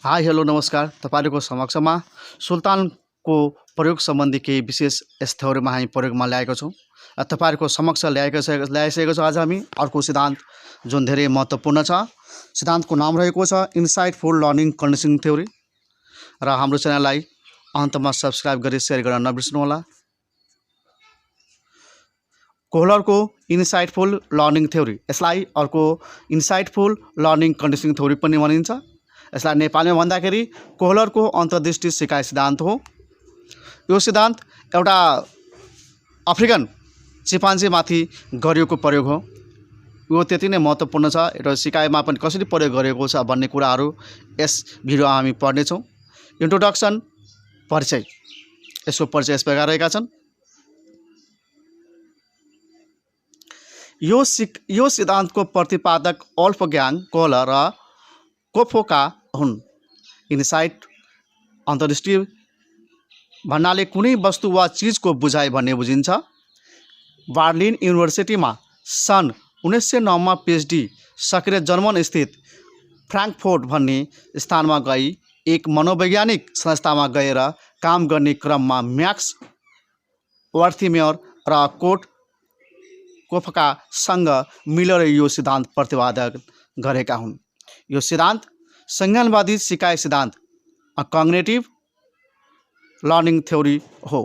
Hi hello नमस्कार। तपाईँहरूको समक्षमा सुल्तानको प्रयोग सम्बन्धी केही विशेष यस थ्योरीमा हामी प्रयोगमा ल्याएको छौँ। तपाईँहरूको समक्ष ल्याइसकेको छ आज हामी अर्को सिद्धान्त जुन धेरै महत्त्वपूर्ण छ। सिद्धान्तको नाम रहेको छ इन्साइटफुल लर्निङ कन्डिसनिङ थ्योरी र हाम्रो च्यानललाई अन्तमा सब्स्क्राइब गरी सेयर गर्न नबिर्सनुहोला। कोहलरको इन्साइटफुल लर्निङ थ्योरी, यसलाई अर्को इन्साइटफुल लर्निङ कन्डिसनिङ थ्योरी पनि भनिन्छ। यसलाई नेपालीमा भन्दाखेरि कोहलरको अन्तर्दृष्टि सिकाइ सिद्धान्त हो। यो सिद्धान्त एउटा अफ्रिकन चिम्पान्जीमाथि गरिएको प्रयोग हो। यो त्यति नै महत्त्वपूर्ण छ। एउटा सिकाइमा पनि कसरी प्रयोग गरेको छ भन्ने कुराहरू यस भिडियोमा हामी पढ्नेछौँ। इन्ट्रोडक्सन, परिचय। यसको परिचय यस प्रकार रहेका छन्। यो सिद्धान्तको प्रतिपादक वोल्फग्याङ कोहलर र कोफोका हुन्। इन्साइट अन्तर्दृष्टि भन्नाले कुनै वस्तु वा चिजको बुझाइ भन्ने बुझिन्छ। बर्लिन युनिभर्सिटीमा सन् 1909 मा पिएचडी सकेर जर्मन स्थित फ्राङ्कफर्ट भन्ने स्थानमा गई एक मनोवैज्ञानिक संस्थामा गएर काम गर्ने क्रममा म्याक्स वर्थीमेयर र कोफकासँग मिलेर यो सिद्धान्त प्रतिपादन गरेका हुन्। यो सिद्धान्त संज्ञानवादी सिकाइ सिद्धान्त कग्निटिभ लर्निङ थ्योरी हो।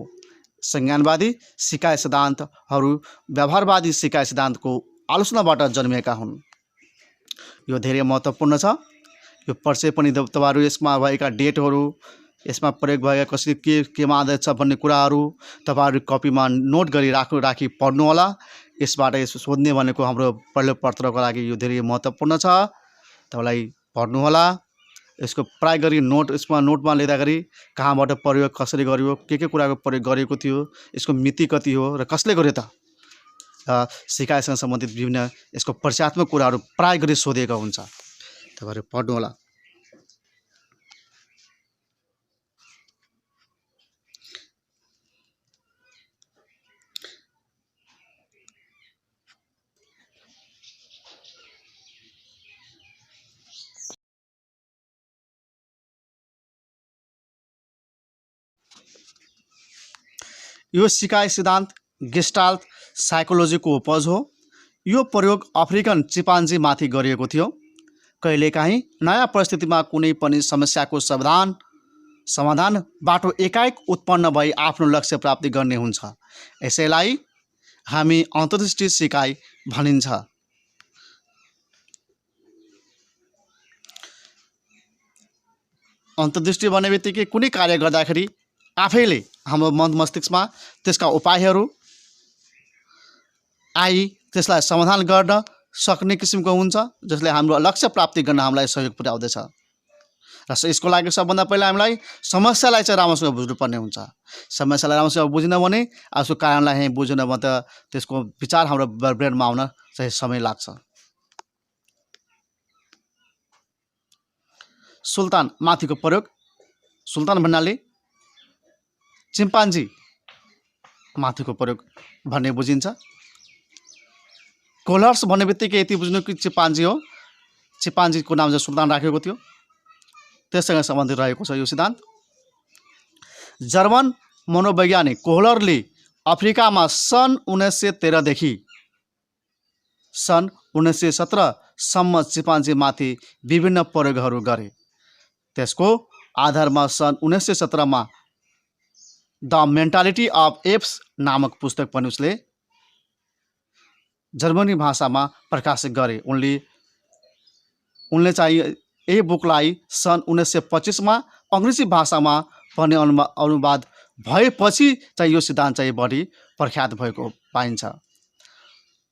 संज्ञानवादी सिकाइ सिद्धान्तहरू व्यवहारवादी सिकाइ सिद्धान्तको आलोचनाबाट जन्मिएका हुन्। यो धेरै महत्त्वपूर्ण छ। यो परिचय पनि तपाईँहरू यसमा भएका डेटहरू, यसमा प्रयोग भएका कसरी केमा आधारित छ भन्ने कुराहरू तपाईँहरू कपीमा नोट गरी राखी पढ्नुहोला। यसबाट यसो सोध्ने भनेको हाम्रो पहिलो पत्रको लागि यो धेरै महत्त्वपूर्ण छ। तपाईँलाई पढ्नुहोला। यसको प्राय गरी यसमा नोटमा लेख्दाखेरि कहाँबाट प्रयोग कसरी गरियो, के कुराको प्रयोग गरेको थियो, यसको मिति कति हो र कसले गर्यो त, सिकाइसँग सम्बन्धित विभिन्न यसको परिचयात्मक कुराहरू प्राय गरी सोधेको हुन्छ। तपाईँहरू पढ्नुहोला। यो सिकाइ सिद्धान्त गेस्टाल्ट साइकोलोजीको उपज हो। यो प्रयोग अफ्रिकन चिम्पान्जीमाथि गरिएको थियो। कहिलेकाहीँ नयाँ परिस्थितिमा कुनै पनि समस्याको समाधान बाटो एकाएक उत्पन्न भई आफ्नो लक्ष्य प्राप्ति गर्ने हुन्छ। यसैलाई हामी अन्तर्दृष्टि सिकाइ भनिन्छ। अन्तर्दृष्टि भन्ने बित्तिकै कुनै कार्य गर्दाखेरि आफैले हाम्रो मन मस्तिष्कमा त्यसका उपायहरू त्यसलाई समाधान गर्न सक्ने किसिमको हुन्छ, जसले हाम्रो लक्ष्य प्राप्ति गर्न हामीलाई सहयोग पुर्याउँदछ। र यसको लागि सबभन्दा पहिला हामीलाई समस्यालाई चाहिँ राम्रोसँग बुझ्नुपर्ने हुन्छ। समस्यालाई राम्रोसँग बुझेन भने उसको कारणलाई हामी बुझेन भने त त्यसको विचार हाम्रो ब्रेनमा आउन चाहिँ समय लाग्छ। सुल्तान माथिको प्रयोग। सुल्तान भन्नाले चिम्पान्जी माथिको प्रयोग भन्ने बुझिन्छ। कोहलर्स भन्ने बित्तिकै यति बुझ्नु कि चिम्पान्जी हो। चिम्पान्जीको नाम चाहिँ सुल्तान राखेको थियो। त्यससँग सम्बन्धित रहेको छ यो सिद्धान्त। जर्मन मनोवैज्ञानिक कोहलरले अफ्रिकामा सन् 1913 देखि सन् 1917 सम्म चिम्पान्जीमाथि विभिन्न प्रयोगहरू गरे। त्यसको आधारमा सन् 1917 मा द मेन्टालिटी अफ एप्स नामक पुस्तक पनि उसले जर्मनी भाषामा प्रकाशित गरे। उनले चाहिँ यही बुकलाई सन् 1925 मा अङ्ग्रेजी भाषामा पनि अनुवाद भएपछि चाहिँ यो सिद्धान्त चाहिँ बढी प्रख्यात भएको पाइन्छ।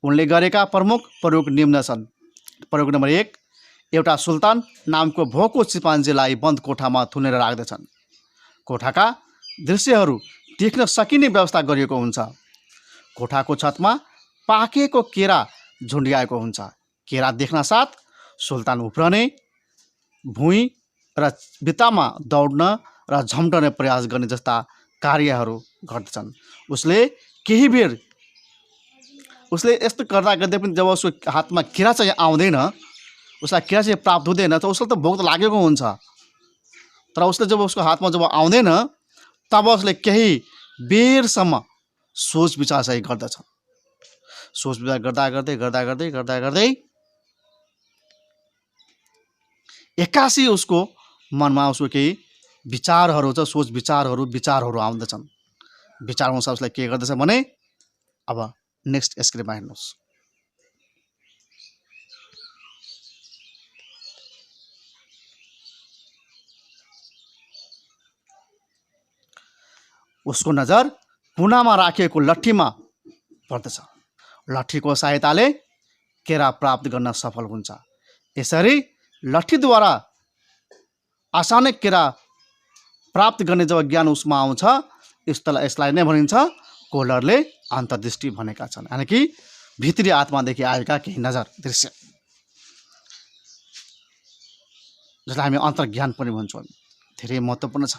उनले गरेका प्रमुख प्रयोग निम्न छन्। प्रयोग नम्बर 1, एउटा सुल्तान नामको भोको चिम्पान्जीलाई बन्द कोठामा थुनेर राख्दछन्। कोठाका दृश्यहरू देख्न सकिने व्यवस्था गरिएको हुन्छ। कोठाको छतमा पाकेको केरा झुन्ड्याएको हुन्छ। केरा देख्न साथ सुल्तान उफ्रने, भुइँ र भित्तामा दौड्न र झम्टने प्रयास गर्ने जस्ता कार्यहरू गर्दछन्। उसले केही बेर उसले यस्तो गर्दा गर्दै पनि जब उसको हातमा केरा चाहिँ आउँदैन, उसलाई केरा चाहिँ प्राप्त हुँदैन, त उसलाई त भोक त लागेको हुन्छ। तर उसले जब उसको हातमा जब आउँदैन तब उसले केही बेरसम्म सोच विचार चाहिँ गर्दछ। सोच विचार गर्दा गर्दै गर्दा गर्दै गर्दा गर्दै एक्कासी उसको मनमा उसको केही विचारहरू छ, सोच विचारहरू आउँदछन्। विचार अनुसार उसलाई के गर्दछ भने अब नेक्स्ट स्क्रिनमा हेर्नुहोस्। उसको नजर कुनामा राखिएको लट्ठीमा पर्दछ। लट्ठीको सहायताले केरा प्राप्त गर्न सफल हुन्छ। यसरी लट्ठीद्वारा अचानक केरा प्राप्त गर्ने जब ज्ञान उसमा आउँछ यसलाई नै भनिन्छ कोहलरले अन्तर्दृष्टि भनेका छन्। यानि कि भित्री आत्मादेखि आएका केही नजर दृश्य जसलाई हामी अन्तर्ज्ञान पनि भन्छौँ, धेरै महत्त्वपूर्ण छ।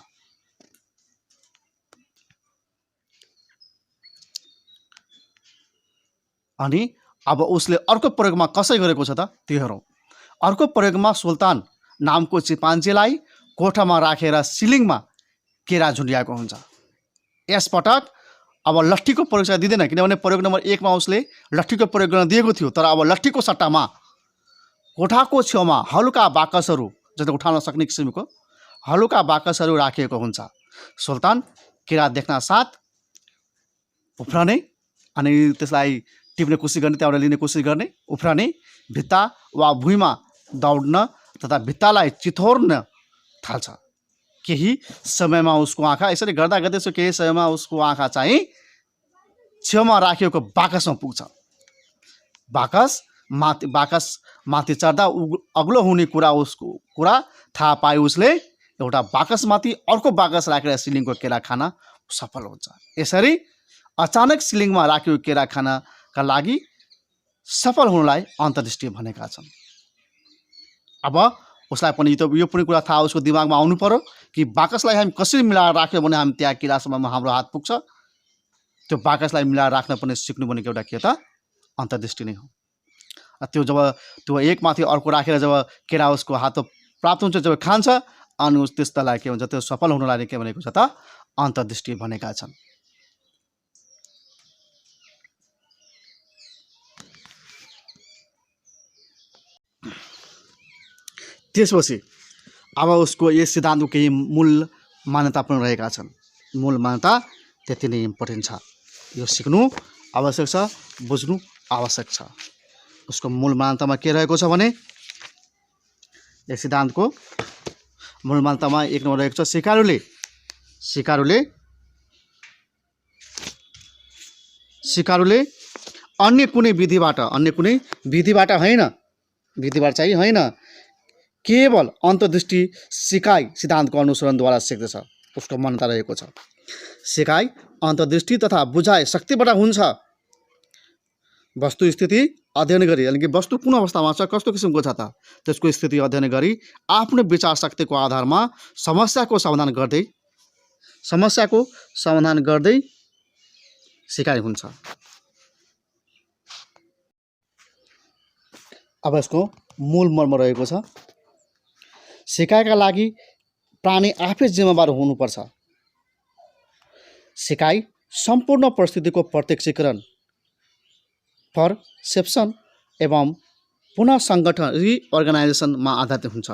अनि अब उसले अर्को प्रयोगमा कसरी गरेको छ त त्यो हेरौँ। अर्को प्रयोगमा सुल्तान नामको चिम्पान्जीलाई कोठामा राखेर सिलिङमा केरा झुन्ड्याएको हुन्छ। यसपटक अब लट्ठीको प्रयोग चाहिँ दिँदैन, किनभने प्रयोग नम्बर 1 मा उसले लट्ठीको प्रयोग गर्न दिएको थियो। तर अब लट्ठीको सट्टामा कोठाको छेउमा हलुका बाकसहरू, जसले उठाउन सक्ने किसिमको हलुका बाकसहरू राखिएको हुन्छ। सुल्तान केरा देख्न साथ उफ्रने अनि त्यसलाई टिप्ने कोसिस गर्ने, त्यहाँबाट लिने कोसिस गर्ने, उफ्रने, भित्ता वा भुइँमा दौड्न तथा भित्तालाई चिथोर्न थाल्छ। केही समयमा उसको आँखा यसरी गर्दा गर्दै केही समयमा उसको आँखा चाहिँ छेउमा राखिएको बाकसमा पुग्छ। बाकस माथि चढ्दा अग्लो हुने कुरा थाहा पाए उसले एउटा बाकसमाथि अर्को बाकस राखेर सिलिङको केरा खान सफल हुन्छ। यसरी अचानक सिलिङमा राखेको केरा खानका लागि सफल हुनुलाई अन्तर्दृष्टि भनेका छन्। अब उसलाई पनि यो पनि कुरा थाहा उसको दिमागमा आउनु पर्यो कि बाकसलाई हामी कसरी मिलाएर राख्यो भने हामी त्यहाँ केरासम्ममा हाम्रो हात पुग्छ। त्यो बाकसलाई मिलाएर राख्न पनि सिक्नु भनेको एउटा के त अन्तर्दृष्टि नै हो। त्यो जब त्यो एकमाथि अर्को राखेर जब केरा उसको हातमा प्राप्त हुन्छ, जब खान्छ अनि त्यसलाई के हुन्छ, त्यो सफल हुनलाई के भनेको छ त अन्तर्दृष्टि भनेका छन्। त्यसपछि अब उसको यस सिद्धान्तको केही मूल मान्यता पनि रहेका छन्। मूल मान्यता त्यति नै इम्पोर्टेन्ट छ, यो सिक्नु आवश्यक छ, बुझ्नु आवश्यक छ। उसको मूल मान्यतामा के रहेको छ भने यस सिद्धान्तको मूल मान्यतामा 1 नम्बर रहेको छ सिकारुले अन्य कुनै विधिबाट होइन केवल अन्तर्दृष्टि सिकाइ सिद्धान्तको अनुसरणद्वारा सिक्दछ। उसको मान्यता रहेको छ सिकाइ अन्तर्दृष्टि तथा बुझाइ शक्तिबाट हुन्छ। वस्तु स्थिति अध्ययन गरी, यानि कि वस्तु कुन अवस्थामा छ, कस्तो किसिमको छ त, त्यसको स्थिति अध्ययन गरी आफ्नो विचार शक्तिको आधारमा समस्याको समाधान गर्दै सिकाइ हुन्छ। अब यसको मूल मर्म रहेको छ सिकाइका लागि प्राणी आफै जिम्मेवार हुनुपर्छ। सिकाइ सम्पूर्ण परिस्थितिको प्रत्यक्षीकरण, परसेप्सन एवं पुनः सङ्गठन रिअर्गनाइजेसनमा आधारित हुन्छ।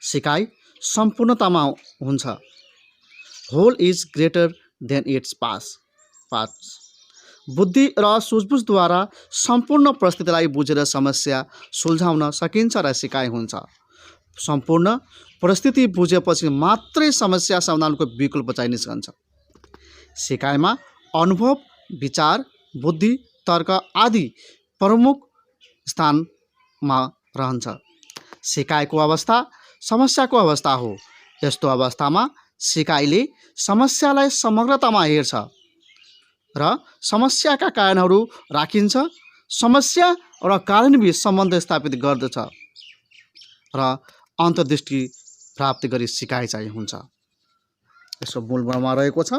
सिकाइ सम्पूर्णतामा हुन्छ। Whole is greater than its parts. बुद्धि र सुझबुझद्वारा सम्पूर्ण परिस्थितिलाई बुझेर समस्या सुल्झाउन सकिन्छ र सिकाइ हुन्छ। सम्पूर्ण परिस्थिति बुझेपछि मात्रै समस्या समाधानको विकल्प चाहिँ निस्कन्छ। सिकाइमा अनुभव, विचार, बुद्धि, तर्क आदि प्रमुख स्थानमा रहन्छ। सिकाइको अवस्था समस्याको अवस्था हो। यस्तो अवस्थामा सिकाइले समस्यालाई समग्रतामा हेर्छ र समस्याका कारणहरू राखिन्छ, समस्या र कारणबीच सम्बन्ध स्थापित गर्दछ र अन्तर्दृष्टि प्राप्त गरी सिकाइ चाहिँ हुन्छ। यसको मूल मर्म रहेको छ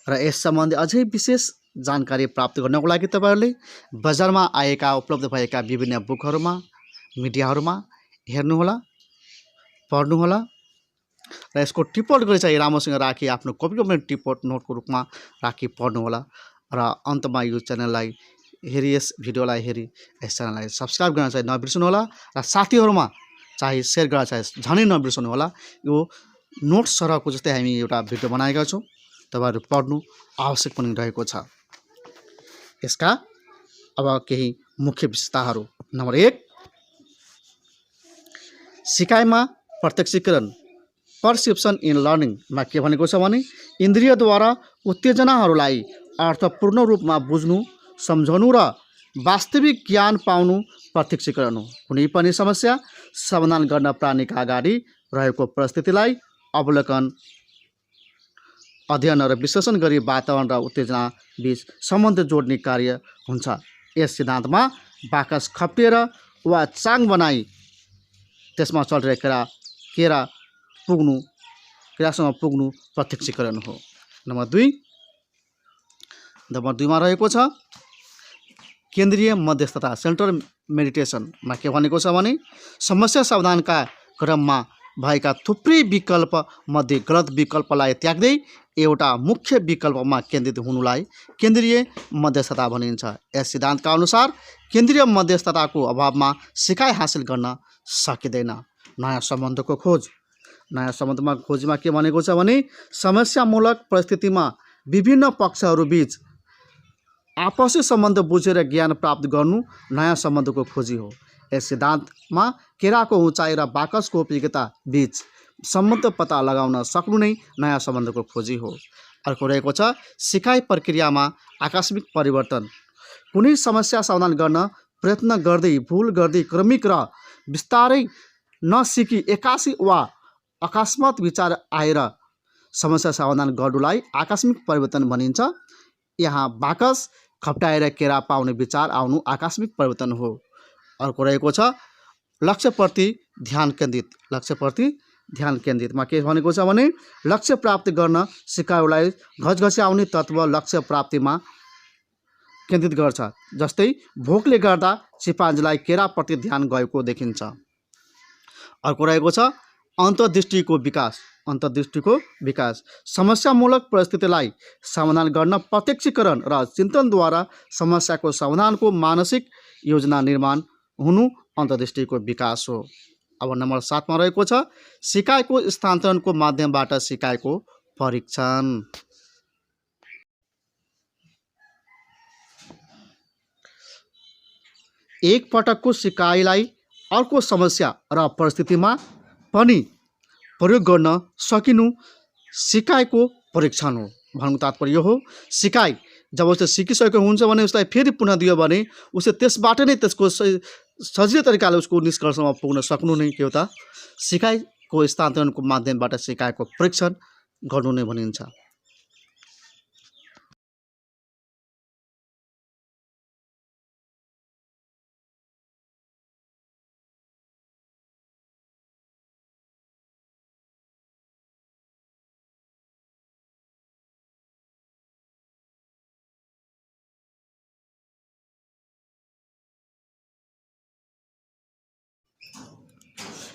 र यस सम्बन्धी अझै विशेष जानकारी प्राप्त गर्नको लागि तपाईहरुले बजारमा आएका उपलब्ध भएका विभिन्न बुकहरुमा मिडियाहरुमा हेर्नुहोला, पढ्नुहोला र यसको टिप्पण गरी चाहिँ राम्रोसँग राखी आफ्नो कपीमा पनि टिप्पण नोटको रूपमा राखी पढ्नुहोला र अन्तमा यो च्यानललाई हेरी यस भिडियोलाई हेरी यस च्यानललाई सब्स्क्राइब गर्न चाहिँ नबिर्सनुहोला र साथीहरुमा चाहिँ शेयर गर्न चाहिँ झनै नबिर्सनुहोला। यो नोट सरहको जस्तै हामी एउटा भिडियो बनाएका छौं, तपाईहरु पढ्नु आवश्यक पनि रहेको छ। यसका अब केही मुख्य विशेषताहरू। नम्बर 1, सिकाइमा प्रत्यक्षीकरण पर्सेप्सन इन लर्निङ मा के भनेको छ भने इन्द्रियद्वारा उत्तेजनाहरूलाई अर्थपूर्ण रूपमा बुझ्नु, सम्झनु र वास्तविक ज्ञान पाउनु प्रत्यक्षीकरण हो। कुनै पनि समस्या समाधान गर्न प्राणीका अगाडि रहेको परिस्थितिलाई अवलोकन, अध्ययन र विश्लेषण गरी वातावरण र उत्तेजना बीच सम्बन्ध जोड्ने कार्य हुन्छ। यस सिद्धान्तमा बाकस खप्टिएर वा चाङ बनाई त्यसमा चलिरहेका क्रियासँग पुग्नु प्रत्यक्षीकरण हो। नम्बर 2 मा रहेको छ केन्द्रीय मध्यस्थता सेन्ट्रल मेडिटेसनमा के भनेको छ भने समस्या समाधानका क्रममा भएका थुप्रै विकल्प मध्ये गलत विकल्पलाई त्याग्दै एउटा मुख्य विकल्पमा केन्द्रित हुनुलाई केन्द्रीय मध्यस्थता भनिन्छ। यस सिद्धान्तका अनुसार केन्द्रीय मध्यस्थताको अभावमा सिकाइ हासिल गर्न सकिँदैन। नयाँ सम्बन्धको खोज। नयाँ सम्बन्धमा खोजमा के भनेको छ भने समस्यामूलक परिस्थितिमा विभिन्न पक्षहरू बीच आपसी सम्बन्ध बुझेर ज्ञान प्राप्त गर्नु नयाँ सम्बन्धको खोजी हो। यस सिद्धान्तमा केराको उचाइ र बाकसको उपयोगिता बीच सम्बन्ध पत्ता लगाउन सक्नु नै नयाँ सम्बन्धको खोजी हो। अर्को रहेको छ सिकाइ प्रक्रियामा आकस्मिक परिवर्तन। कुनै समस्या समाधान गर्न प्रयत्न गर्दै भुल गर्दै क्रमिक र बिस्तारै नसिकी एक्कासी वा अकस्मात विचार आएर समस्या समाधान गर्नुलाई आकस्मिक परिवर्तन भनिन्छ। यहाँ बाकस खप्टाएर केरा पाउने विचार आउनु आकस्मिक परिवर्तन हो। अर्को रहेको छ लक्ष्यप्रति ध्यान केन्द्रित। लक्ष्यप्रति ध्यान केन्द्रितमा के भनेको छ भने लक्ष्य प्राप्त गर्न सिकाइलाई घचघच्याउने तत्व लक्ष्य प्राप्तिमा केन्द्रित गर्छ। जस्तै भोकले गर्दा चिम्पान्जीलाई केराप्रति ध्यान गएको देखिन्छ। अर्को रहेको छ अन्तर्दृष्टिको विकास। अन्तर्दृष्टिको विकास समस्यामूलक परिस्थितिलाई समाधान गर्न प्रत्यक्षीकरण र चिन्तनद्वारा समस्याको समाधानको मानसिक योजना निर्माण हुनु अन्तर्दृष्टिको विकास हो। अब नम्बर 7 मा रहेको छ सिकाइको स्थानान्तरणको माध्यमबाट सिकाइको परीक्षण। एक पटकको सिकाइलाई अर्को समस्या र परिस्थितिमा पनि प्रयोग गर्न सकिनु सिकाइको परीक्षण हो। भन्नुको तात्पर्य हो सिकाइ जब उसले सिकिसकेको हुन्छ भने उसलाई फेरि पुनः दियो भने उसले त्यसबाट नै त्यसको सजिलो तरिकाले उसको निष्कर्षमा पुग्न सक्नु नै के हो त सिकाइको स्थानान्तरणको माध्यमबाट सिकाइको परीक्षण गर्नु नै भनिन्छ।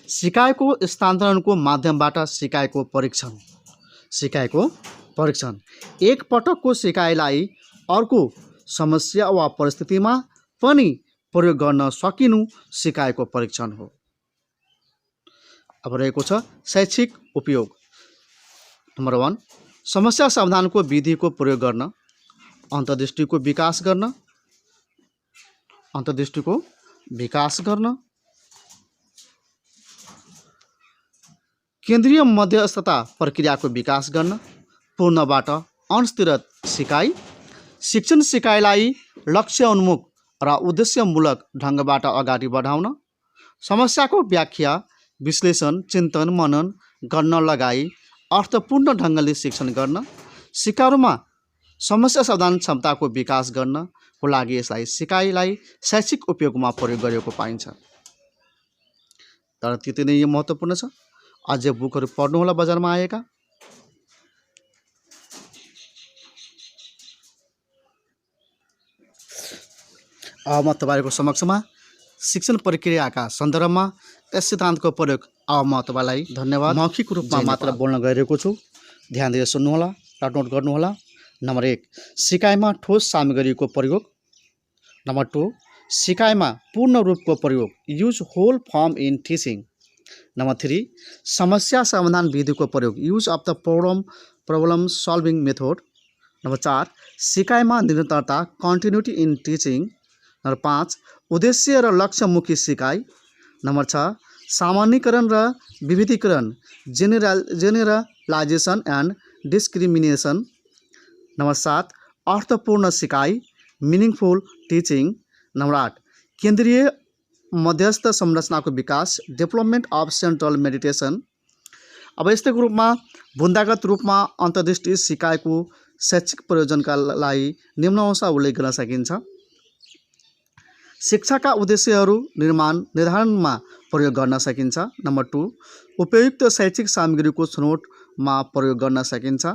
सिकाइको स्थानान्तरणको माध्यमबाट सिकाइको परीक्षण। सिकाइको परीक्षण एक पटकको सिकाइलाई अर्को समस्या वा परिस्थितिमा पनि प्रयोग गर्न सकिनु सिकाइको परीक्षण हो। अब रहेको छ शैक्षिक उपयोग। नम्बर 1 समस्या समाधानको विधिको प्रयोग गर्न, अन्तर्दृष्टिको विकास गर्न, अन्तर्दृष्टिको विकास गर्न, केन्द्रीय मध्यस्थता प्रक्रियाको विकास गर्न, पूर्णबाट अंशतिर सिकाइ, शिक्षण सिकाइलाई लक्ष्योन्मुख र उद्देश्यमूलक ढङ्गबाट अगाडि बढाउन, समस्याको व्याख्या, विश्लेषण, चिन्तन, मनन गर्न लगाई अर्थपूर्ण ढङ्गले शिक्षण गर्न, सिकाइमा समस्या समाधान क्षमताको विकास गर्नको लागि यसलाई सिकाइलाई शैक्षिक उपयोगमा प्रयोग गरिएको पाइन्छ। तर त्यति नै महत्त्वपूर्ण छ। अझै बुकहरू पढ्नुहोला बजारमा आएका। अब म तपाईँहरूको समक्षमा शिक्षण प्रक्रियाका सन्दर्भमा यस सिद्धान्तको प्रयोग अब म तपाईँलाई धन्यवाद मौखिक रूपमा मात्र बोल्न गइरहेको छु। ध्यान दिएर सुन्नुहोला र नोट गर्नुहोला। नम्बर 1, सिकाइमा ठोस सामग्रीको प्रयोग। नम्बर 2, सिकाइमा पूर्ण रूपको प्रयोग, use whole form in teaching. Number 3, समस्या समाधान विधिको प्रयोग, use of the problem solving method. Number 4, सिकाइमा निरन्तरता, कन्टिन्युटी इन टिचिङ। नम्बर 5, उद्देश्य र लक्ष्यमुखी सिकाइ। नम्बर 6, सामान्यीकरण र विविधीकरण, जेनरलाइजेसन एन्ड डिस्क्रिमिनेसन। नम्बर 7, अर्थपूर्ण सिकाइ, मिनिङफुल टिचिङ। नम्बर 8, केन्द्रीय मध्यस्थ संरचनाको विकास, डेभलपमेन्ट अफ सेन्ट्रल मेडिटेसन। अब यस्तै रूपमा बुन्दागत रूपमा अन्तर्दृष्टि सिकाइको शैक्षिक प्रयोजनका लागि निम्नानुसार उल्लेख गर्न सकिन्छ। शिक्षाका उद्देश्यहरू निर्धारणमा प्रयोग गर्न सकिन्छ। नम्बर 2, उपयुक्त शैक्षिक सामग्रीको छनौटमा प्रयोग गर्न सकिन्छ।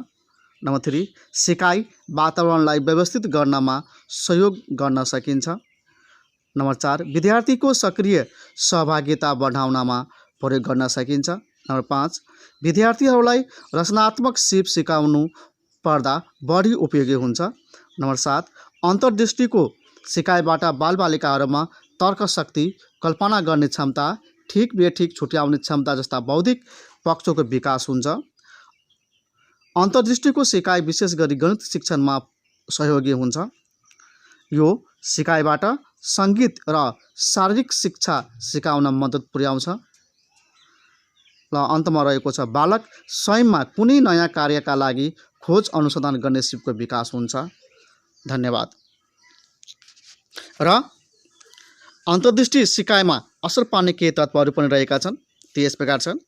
नम्बर 3, सिकाइ वातावरणलाई व्यवस्थित गर्नमा सहयोग गर्न सकिन्छ। नम्बर 4, विद्यार्थीको सक्रिय सहभागिता बढाउनमा प्रयोग गर्न सकिन्छ। नम्बर 5, विद्यार्थीहरूलाई रचनात्मक सिप सिकाउनु पर्दा बढी उपयोगी हुन्छ। नम्बर 7, अन्तर्दृष्टिको सिकाइबाट बालबालिकाहरूमा तर्कशक्ति, कल्पना गर्ने क्षमता, ठिक बेठिक छुट्याउने क्षमता जस्ता बौद्धिक पक्षको विकास हुन्छ। अन्तर्दृष्टिको सिकाइ विशेष गरी गणित शिक्षणमा सहयोगी हुन्छ। यो सिकाइबाट सङ्गीत र शारीरिक शिक्षा सिकाउन मद्दत पुर्याउँछ। ल अन्तमा रहेको छ, बालक स्वयंमा कुनै नयाँ कार्यका लागि खोज अनुसन्धान गर्ने सिपको विकास हुन्छ। धन्यवाद। र अन्तर्दृष्टि सिकाइमा असर पार्ने केही तत्त्वहरू पनि रहेका छन्। ती यस प्रकार छन्।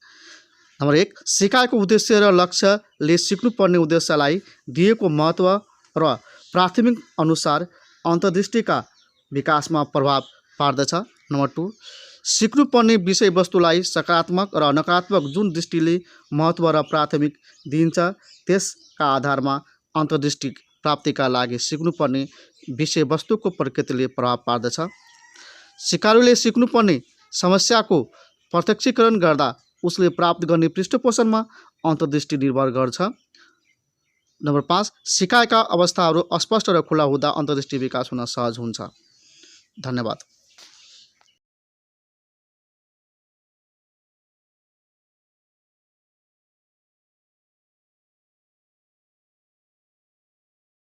नम्बर 1, सिकाइको उद्देश्य र लक्ष्यले सिक्नुपर्ने उद्देश्यलाई दिएको महत्त्व र प्राथमिक अनुसार अन्तर्दृष्टिका विकासमा प्रभाव पार्दछ। नम्बर 2, सिक्नुपर्ने विषयवस्तुलाई सकारात्मक र नकारात्मक जुन दृष्टिले महत्त्व र प्राथमिक दिइन्छ त्यसका आधारमा अन्तर्दृष्टि प्राप्तिका लागि सिक्नुपर्ने विषयवस्तुको प्रकृतिले प्रभाव पार्दछ। सिकारुले सिक्नुपर्ने समस्याको प्रत्यक्षीकरण गर्दा उसले प्राप्त गर्ने पृष्ठपोषणमा अन्तर्दृष्टि निर्भर गर्छ। नम्बर 5, सिकाइका अवस्थाहरू अस्पष्ट र खुला हुँदा अन्तर्दृष्टि विकास हुन सहज हुन्छ। धन्यवाद।